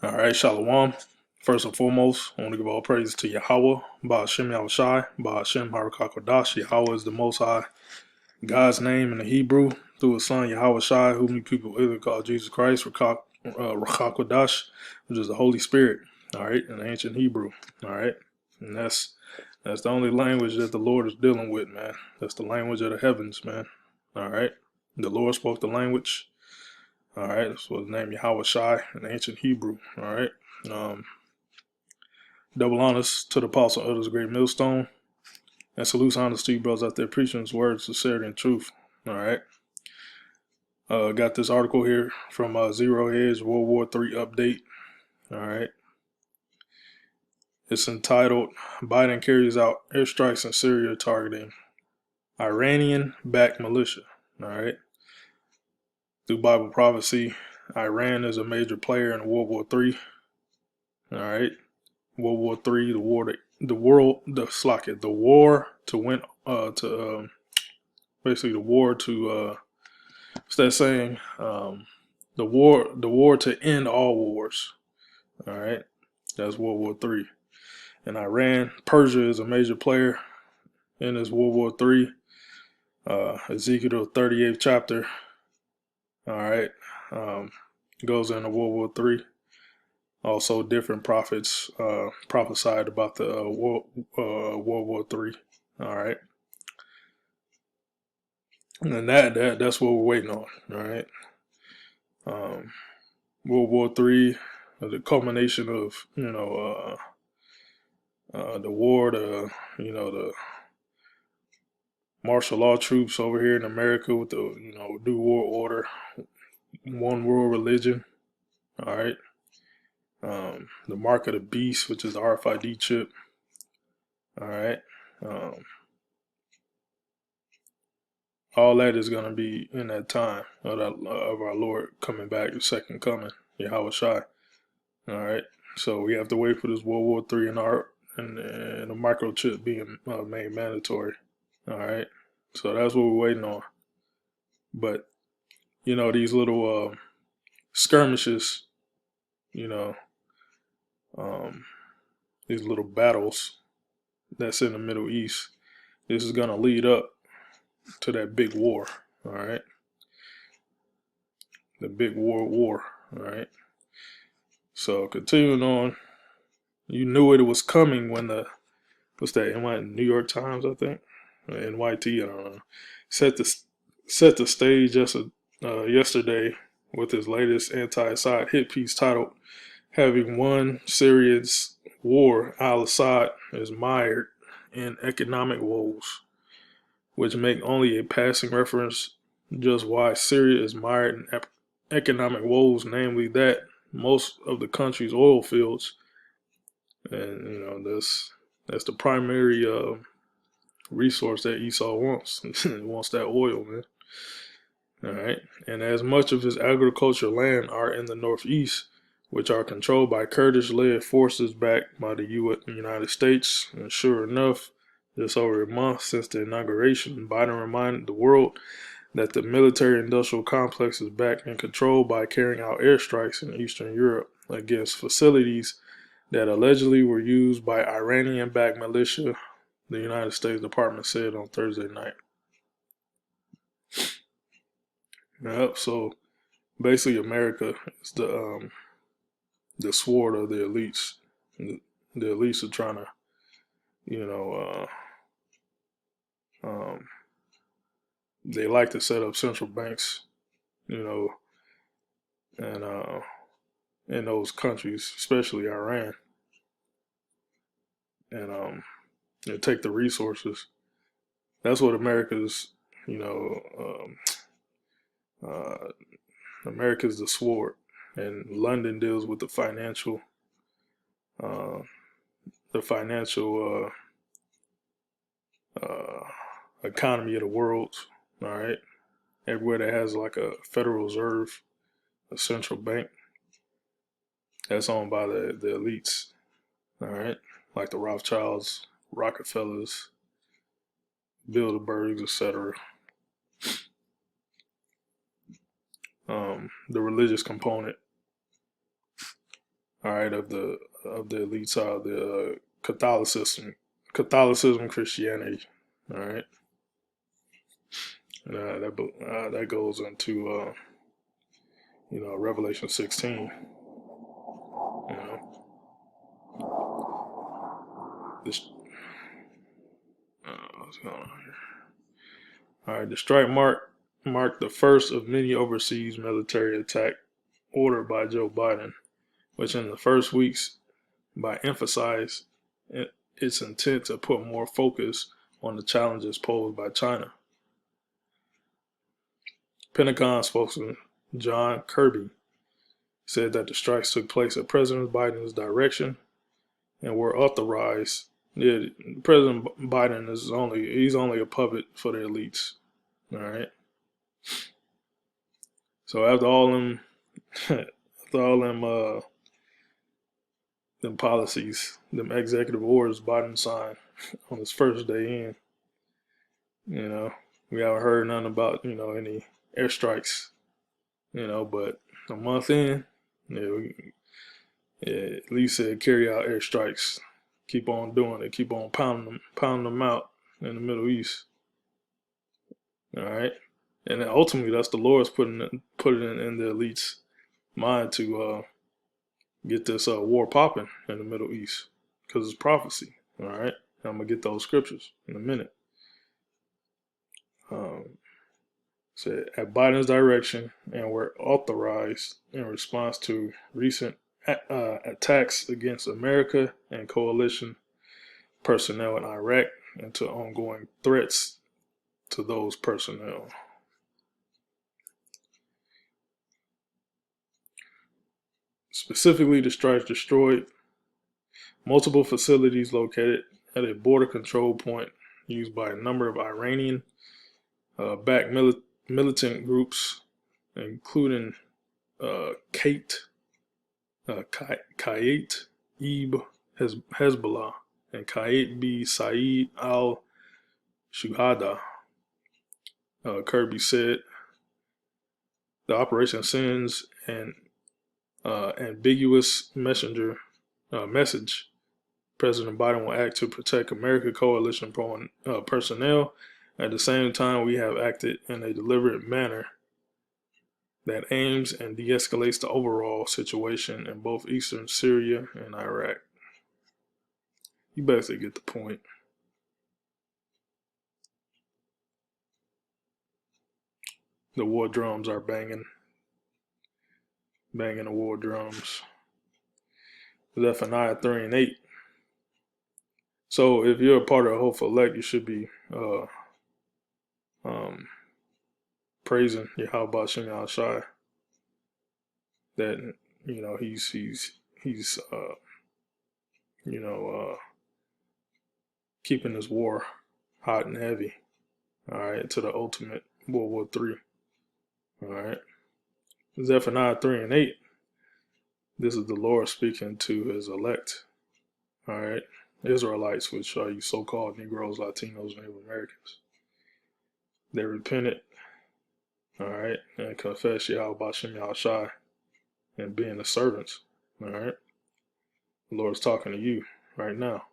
All right, Shalom. First and foremost, I want to give all praise to Yahweh, Ba'ashem Yahushai, Ba'ashem Harakakodash. Yahweh is the Most High, God's name in the Hebrew, through His Son Yahushai, whom you people either call Jesus Christ, Rakakodash, which is the Holy Spirit. All right, in ancient Hebrew. All right, and that's the only language that the Lord is dealing with, man. That's the language of the heavens, man. All right, the Lord spoke the language. All right, that's what his name Yahushai in ancient Hebrew. All right. Um, Double honors to the apostle of this great millstone, and salutes honors to you brothers out there preaching his word, sincerity, and truth. All right. Got this article here from Zero Hedge World War III update. All right. It's entitled Biden Carries Out Airstrikes in Syria Targeting Iranian-Backed Militia. All right. Through Bible prophecy, Iran is a major player in World War III. All right. World War III, the war to win, basically the war to, what's that saying? The war to end all wars. All right, that's World War III. And Iran, Persia is a major player in this World War III. Ezekiel 38th chapter. All right, goes into World War III. Also, different prophets prophesied about the World War III. All right, and that's what we're waiting on. All right, World War III, the culmination of the war, the martial law troops over here in America with the New World Order, one world religion. All right. The mark of the beast, which is the RFID chip. All right. All that is going to be in that time of our Lord coming back, the second coming, Yahweh Shai. All right. So we have to wait for this World War III and the microchip being made mandatory. All right. So that's what we're waiting on. But, these little skirmishes, these little battles that's in the Middle East, this is going to lead up to that big war. All right. The big world war. All right. So continuing on, you knew it was coming when what's that? New York Times, I think, NYT, I don't know, set the stage yesterday with his latest anti-Assad hit piece titled "Having Won Syria's War, Al-Assad is Mired in Economic Woes," which make only a passing reference just why Syria is mired in economic woes, namely that most of the country's oil fields, and that's the primary resource that Esau wants. He wants that oil, man. All right, and as much of his agricultural land are in the northeast, which are controlled by Kurdish-led forces backed by the United States. And sure enough, just over a month since the inauguration, Biden reminded the world that the military-industrial complex is backed and controlled by carrying out airstrikes in Eastern Europe against facilities that allegedly were used by Iranian-backed militia, the United States Department said on Thursday night. Yep, so basically America is the sword of the elites. The elites are trying to, they like to set up central banks, and in those countries, especially Iran, and take the resources. That's what America's, America's the sword, and London deals with the financial economy of the world. All right, everywhere that has like a Federal Reserve, a central bank, that's owned by the elites. All right, like the Rothschilds, Rockefellers, Bilderbergs, etc. The religious component all right, of the elite side of the Catholicism, Christianity, all right. That goes into Revelation 16. You know, this what's going on here? All right, the strike marked the first of many overseas military attack ordered by Joe Biden, which in the first weeks by emphasize its intent to put more focus on the challenges posed by China. Pentagon spokesman John Kirby said that the strikes took place at President Biden's direction and were authorized. Yeah, President Biden he's only a puppet for the elites. All right. So after all them them policies, them executive orders Biden signed on his first day in, we haven't heard nothing about, any airstrikes, but a month in, at least said carry out airstrikes. Keep on doing it. Keep on pounding them out in the Middle East. All right. And then ultimately, that's the Lord's putting it in the elites' mind to get this war popping in the Middle East because it's prophecy. All right. I'm going to get those scriptures in a minute. So at Biden's direction and were authorized in response to recent attacks against America and coalition personnel in Iraq and to ongoing threats to those personnel. Specifically, the strikes destroyed multiple facilities located at a border control point used by a number of Iranian backed militant groups, including Kate Ib Hezbollah and Kayet B. Saeed al Shuhada. Kirby said the operation sends an ambiguous message. President Biden will act to protect American coalition personnel. At the same time, we have acted in a deliberate manner that aims and de-escalates the overall situation in both eastern Syria and Iraq. You basically get the point. The war drums are banging the war drums. Zephaniah 3 and 8. So if you're a part of Hopeful Elect, you should be praising Yahweh Shem Shai that he's keeping this war hot and heavy. All right, to the ultimate World War III. All right, Zephaniah 3 and 8. This is the Lord speaking to his elect. All right, Israelites, which are you so-called Negroes, Latinos, Native Americans. They repented, all right, and confessed Yahweh Shem Shai and being the servants. All right, the Lord's talking to you right now.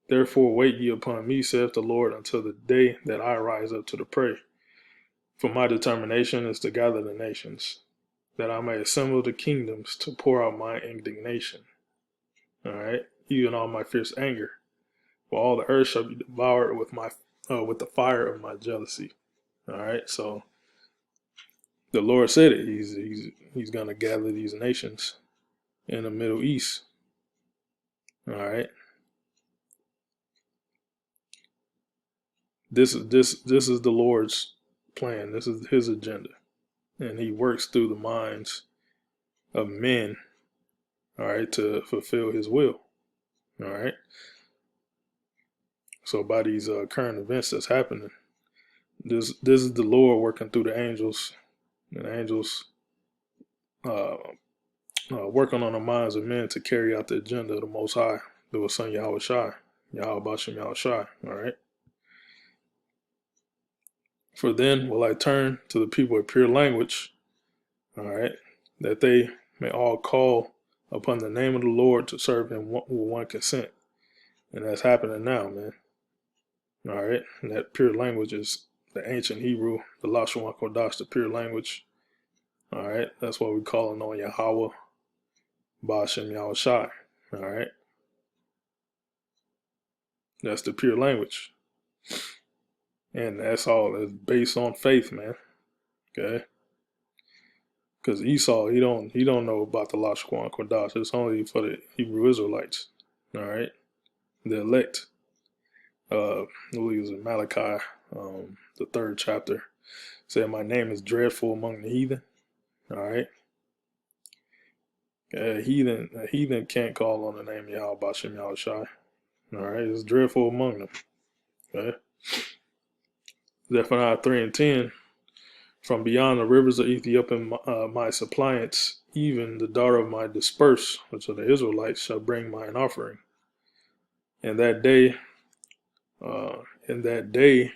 Therefore wait ye upon me, saith the Lord, until the day that I rise up to the prey. For my determination is to gather the nations, that I may assemble the kingdoms to pour out my indignation. All right, even all my fierce anger. For all the earth shall be devoured with the fire of my jealousy. All right, so the Lord said it. He's gonna gather these nations in the Middle East. All right. This is the Lord's plan. This is his agenda. And he works through the minds of men, all right, to fulfill his will. All right. So by these current events that's happening, this is the Lord working through the angels, and the angels working on the minds of men to carry out the agenda of the Most High, through his son Yahweh Shai, Yahweh Bashem Yahweh Shai. All right. For then will I turn to the people of pure language, all right, that they may all call upon the name of the Lord to serve him with one consent. And that's happening now, man. All right. And that pure language is the ancient Hebrew, the Lashon Kodash, the pure language. All right. That's what we calling on Yahweh, Ba'ashem Yahweh Shai. All right. That's the pure language. And that's all. It's based on faith, man. Okay. Because Esau, he don't know about the Lashon Kodash. It's only for the Hebrew Israelites. All right. The elect. I believe it's in Malachi, the 3rd chapter. Said, my name is dreadful among the heathen. All right. A heathen can't call on the name of Yahweh Ba'ashem Yahweh Shai. All right. It's dreadful among them. Okay. Zephaniah 3:10. From beyond the rivers of Ethiopia, my suppliants, even the daughter of my dispersed, which are the Israelites, shall bring mine offering. And in that day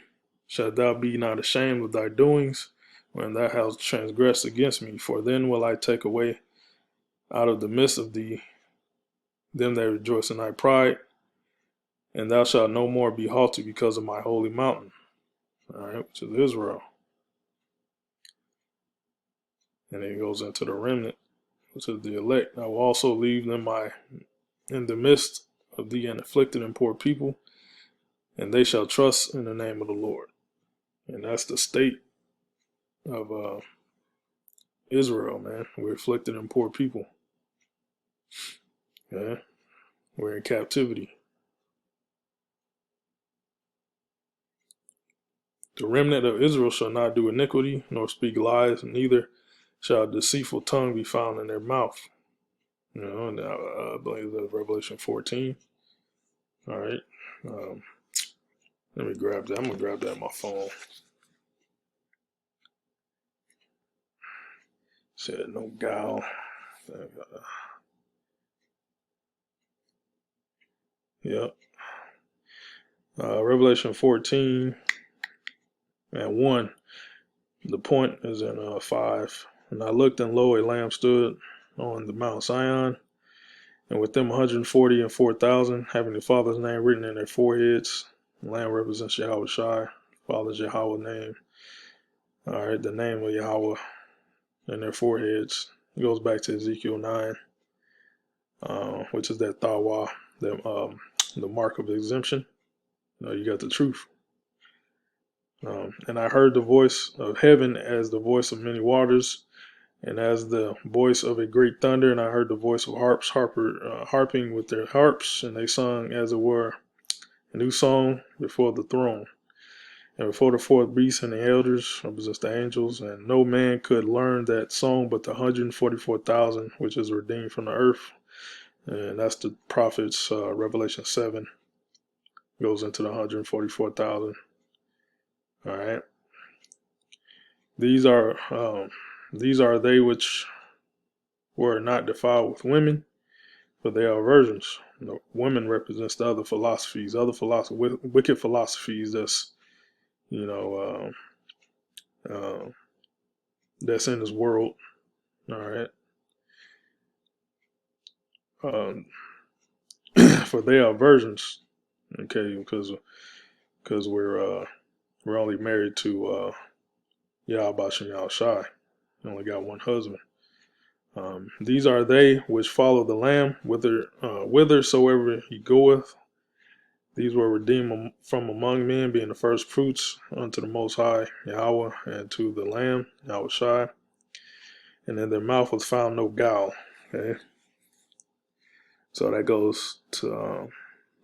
shalt thou be not ashamed of thy doings, when thou hast transgressed against me. For then will I take away out of the midst of thee them that rejoice in thy pride, and thou shalt no more be haughty because of my holy mountain. All right, which is Israel. And then he goes into the remnant, which is the elect. I will also leave them in the midst of thee an afflicted and poor people, and they shall trust in the name of the Lord. And that's the state of Israel, man. We're afflicted and poor people. Yeah, we're in captivity. The remnant of Israel shall not do iniquity, nor speak lies, neither shall a deceitful tongue be found in their mouth. You know, and I believe that's Revelation 14. All right. Let me grab that. I'm going to grab that on my phone. Said no guile. Yep. Revelation 14 and 1. The point is in 5. And I looked, and lo, a lamb stood on the Mount Zion, and with them 144,000, having the Father's name written in their foreheads. The lamb represents Yahweh Shai, Father's Yahweh name. All right, the name of Yahweh in their foreheads. It goes back to Ezekiel 9, which is that Thawa, the mark of exemption. You got the truth. And I heard the voice of heaven as the voice of many waters, and as the voice of a great thunder. And I heard the voice of harping with their harps, and they sung, as it were, a new song before the throne, and before the fourth beast and the elders, represents the angels. And no man could learn that song but the 144,000, which is redeemed from the earth. And that's the prophets. Revelation 7 goes into the 144,000. All right. These are they which were not defiled with women, but they are virgins. Women represents the other philosophies, wicked philosophies that's, that's in this world. All right. For they are virgins. Okay, because we're only married to Yahweh Ba'ashem Yahweh Shai. Only got one husband. These are they which follow the Lamb, whithersoever he goeth. These were redeemed from among men, being the first fruits unto the Most High Yahweh, and to the Lamb Yahweh Shai. And in their mouth was found no guile. Okay, so that goes to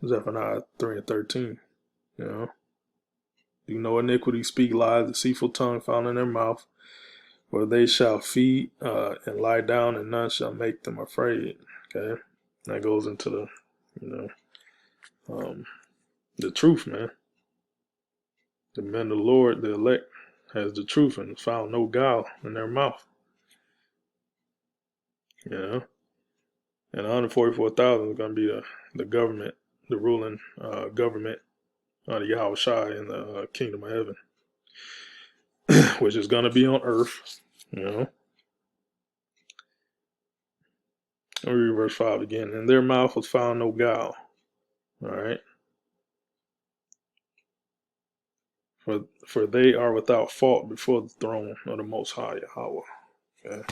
Zephaniah 3:13. Do no iniquity, speak lies, deceitful tongue found in their mouth. For they shall feed and lie down, and none shall make them afraid. Okay, that goes into the truth, man. The men of the Lord, the elect, has the truth and found no guile in their mouth. And 144,000 is going to be the government, the ruling government of the Yahweh Shai in the kingdom of heaven, which is going to be on earth. Let me read verse 5 again. In their mouth was found no guile. All right. For they are without fault before the throne of the Most High Yahweh. Okay.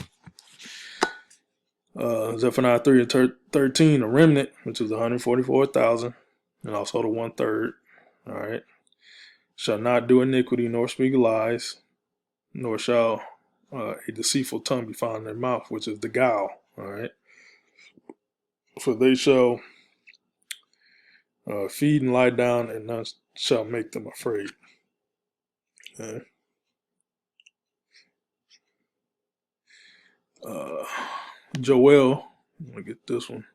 Zephaniah 3 and 13, a remnant, which is 144,000, and also the 1/3. All right. Shall not do iniquity nor speak lies, nor shall a deceitful tongue be found in their mouth, which is the guile. All right. For they shall feed and lie down, and none shall make them afraid. Okay. Joel, I'm gonna get this one.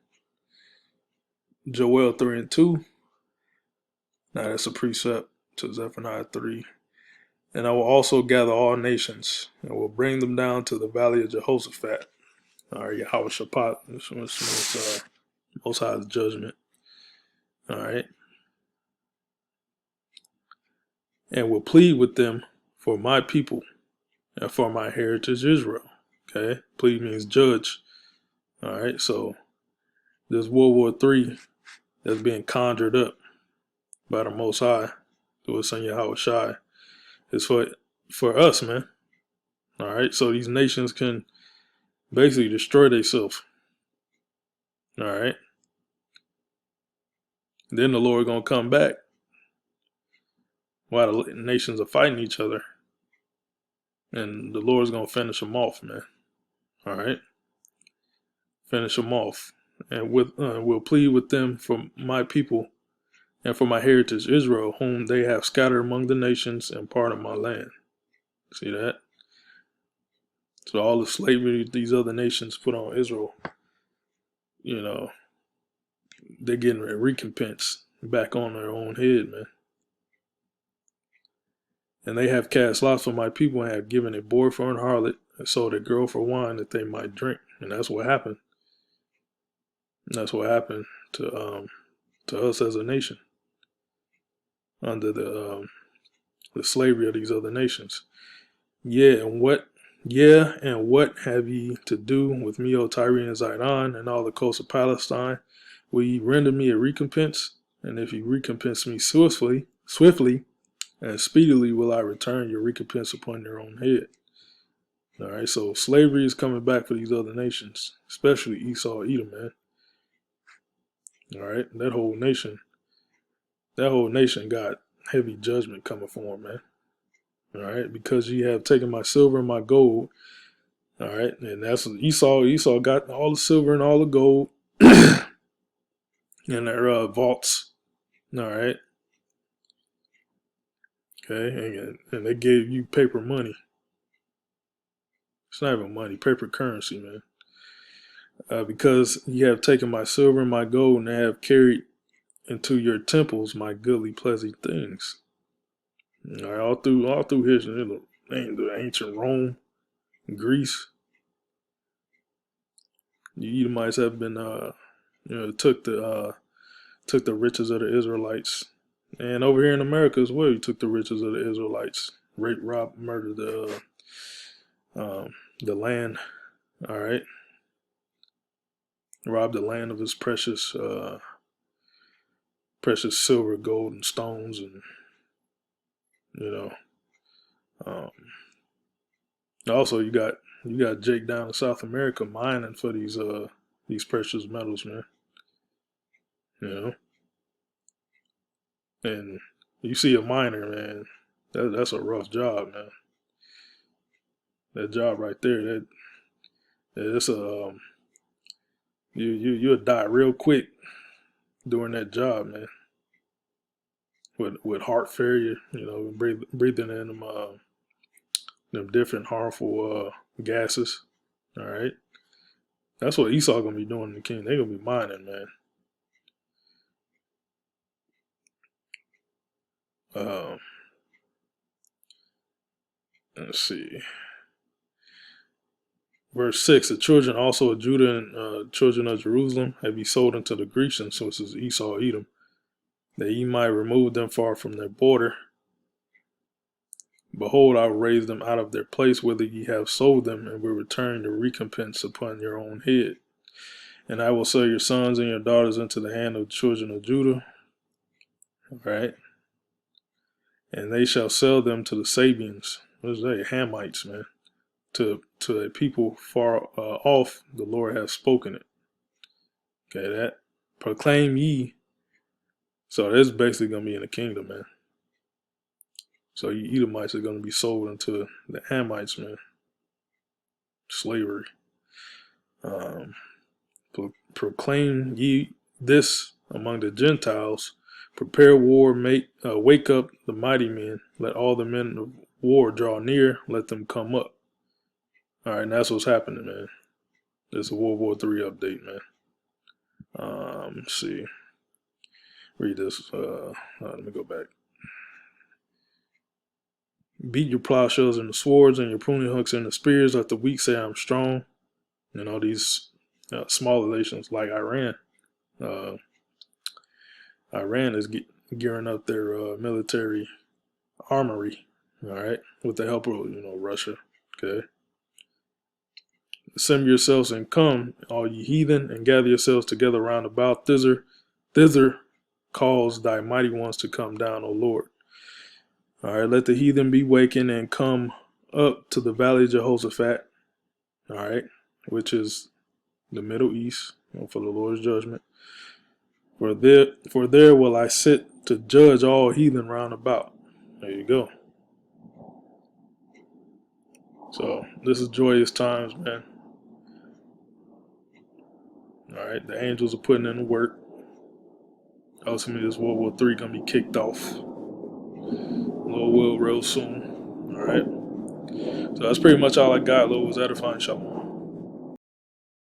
Joel 3 and 2. Now that's a precept to Zephaniah 3. And I will also gather all nations, and will bring them down to the valley of Jehoshaphat. All right, Yahweh Shaphat, which means Most High's judgment. All right. And will plead with them for my people and for my heritage Israel. Okay. Plead means judge. All right. So this World War III that's being conjured up by the Most High through his son Yahweh Shai is for us, man. All right. So these nations can basically destroy themselves. All right. Then the Lord gonna come back while the nations are fighting each other, and the Lord's gonna finish them off, man. All right, finish them off, and will plead with them for my people and for my heritage Israel, whom they have scattered among the nations and part of my land. See that? So all the slavery these other nations put on Israel, you know, they're getting a recompense back on their own head, man. And they have cast lots for my people and have given a boy for an harlot and sold a girl for wine that they might drink. And that's what happened. And that's what happened to us as a nation under the slavery of these other nations. And what have ye to do with me, O Tyre and Zidon, and all the coasts of Palestine? Will ye render me a recompense? And if ye recompense me swiftly, and speedily will I return your recompense upon your own head. All right, so slavery is coming back for these other nations, especially Esau, Edom, man. All right, that whole nation got heavy judgment coming for them, man. All right, because ye have taken my silver and my gold. All right, and that's Esau. Esau got all the silver and all the gold in their vaults. All right. Okay, and they gave you paper money. It's not even money, paper currency, man. Because ye have taken my silver and my gold, and have carried into your temples my goodly pleasant things. All right, all through history, the ancient Rome, Greece, the Edomites have been took the riches of the Israelites, and over here in America as well, you took the riches of the Israelites, raped, robbed, murdered the land. All right, robbed the land of its precious silver, gold, and stones, and you know. Also, you got Jake down in South America mining for these precious metals, man. You know, and you see a miner, man. That's a rough job, man. That job right there, it's a you'll die real quick doing that job, man. With heart failure, breathing in them different harmful gases. All right, that's what Esau gonna be doing in the king. They gonna be mining, man. Let's see. Verse 6, the children also of Judah and children of Jerusalem have ye sold unto the Grecians, so this is Esau, Edom, that ye might remove them far from their border. Behold, I will raise them out of their place whither ye have sold them, and will return your recompense upon your own head. And I will sell your sons and your daughters into the hand of the children of Judah. Right? And they shall sell them to the Sabians. What is that? Hamites, man. To a people far off, the Lord has spoken it. Okay, that proclaim ye. So that's basically gonna be in the kingdom, man. So you Edomites are gonna be sold into the Hamites, man. Slavery. Um, proclaim ye this among the Gentiles. Prepare war, wake up the mighty men. Let all the men of war draw near. Let them come up. All right, and that's what's happening, man. It's a World War III update, man. Let's see. Read this. Let me go back. Beat your plowshares and the swords and your pruning hooks and the spears. Let the weak say I'm strong. And all these smaller nations like Iran. Iran is gearing up their military armory, all right, with the help of Russia. Okay, assemble yourselves and come, all ye heathen, and gather yourselves together round about. Thither cause thy mighty ones to come down, O Lord. All right, let the heathen be wakened and come up to the valley of Jehoshaphat. All right, which is the Middle East, for the Lord's judgment. For there will I sit to judge all heathen round about. There you go. So this is joyous times, man. All right, the angels are putting in the work. Ultimately, this World War III gonna be kicked off. Lord will real soon. All right. So that's pretty much all I got. Lord was edifying. Shalom.